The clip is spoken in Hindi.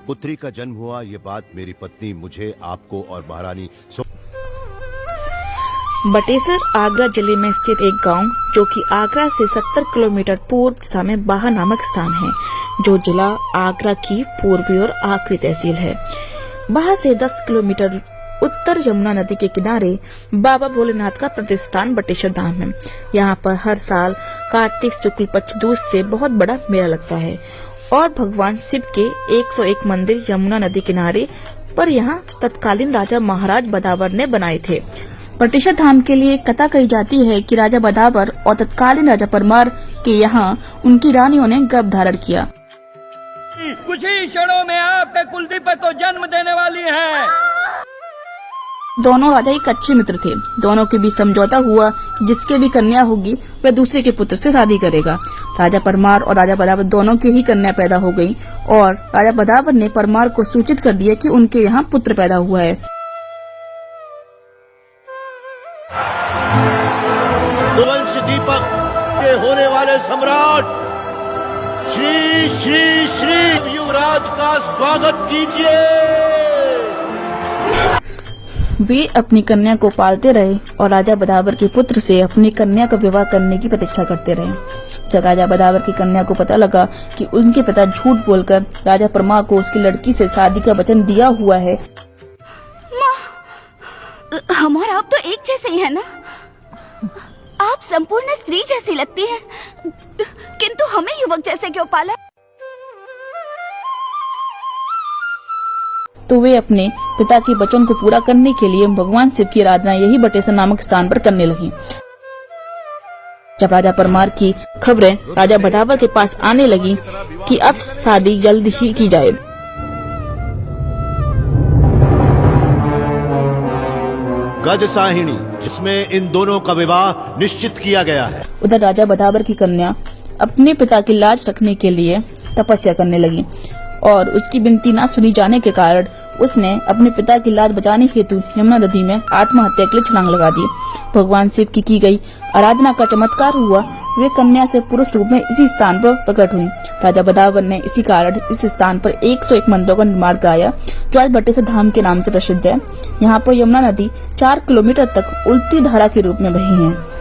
पुत्री का जन्म हुआ, ये बात मेरी पत्नी मुझे, आपको और महारानी बटेसर आगरा जिले में स्थित एक गांव जो कि आगरा से 70 किलोमीटर पूर्व दिशा में बाहा नामक स्थान है, जो जिला आगरा की पूर्वी और आखिरी तहसील है। बाहा से 10 किलोमीटर उत्तर यमुना नदी के किनारे बाबा भोलेनाथ का प्रतिष्ठान बटेश्वर धाम है। यहाँ पर हर साल कार्तिक शुक्ल पक्ष दूज से बहुत बड़ा मेला लगता है और भगवान शिव के 101 मंदिर यमुना नदी किनारे पर यहाँ तत्कालीन राजा महाराज बदावर ने बनाए थे। बटेश्वर धाम के लिए कथा कही जाती है कि राजा बदावर और तत्कालीन राजा परमार के यहाँ उनकी रानियों ने गर्भ धारण किया। कुछ ही क्षणों में आपके कुलदीप को जन्म देने वाली है। दोनों राजा एक अच्छे मित्र थे। दोनों के बीच समझौता हुआ कि जिसके भी कन्या होगी वह दूसरे के पुत्र से शादी करेगा। राजा परमार और राजा बदावर दोनों की ही कन्या पैदा हो गई और राजा बदावर ने परमार को सूचित कर दिया कि उनके यहाँ पुत्र पैदा हुआ है। वंश दीपक के होने वाले सम्राट श्री श्री श्री युवराज का स्वागत कीजिए। वे अपनी कन्या को पालते रहे और राजा बदावर के पुत्र से अपनी कन्या का विवाह करने की प्रतीक्षा करते रहे। जब राजा बदावर की कन्या को पता लगा कि उनके पिता झूठ बोलकर राजा परमार को उसकी लड़की से शादी का वचन दिया हुआ है। माँ, हम और आप तो एक जैसे ही है ना? आप संपूर्ण स्त्री जैसी लगती हैं, किंतु हमें युवक जैसे क्यों पाला? तो वे अपने पिता के वचन को पूरा करने के लिए भगवान शिव की आराधना यही बटेश्वर नामक स्थान पर करने लगी। जब राजा परमार की खबरें राजा बदावर के पास आने लगी कि अब शादी जल्द ही की जाए, गज साहिणी जिसमें इन दोनों का विवाह निश्चित किया गया है। उधर राजा बदावर की कन्या अपने पिता की लाज रखने के लिए तपस्या करने लगी और उसकी विनती न सुनी जाने के कारण उसने अपने पिता की लाज बचाने हेतु यमुना नदी में आत्महत्या के लिए छलांग लगा दी। भगवान शिव की गई आराधना का चमत्कार हुआ। वे कन्या से पुरुष रूप में इसी स्थान पर प्रकट हुई। राजा बदावर ने इसी कारण इस स्थान पर 101 मंदिरों का निर्माण कराया, जो आज बटेश्वर धाम के नाम से प्रसिद्ध है। यहाँ पर यमुना नदी 4 किलोमीटर तक उल्टी धारा के रूप में बही है।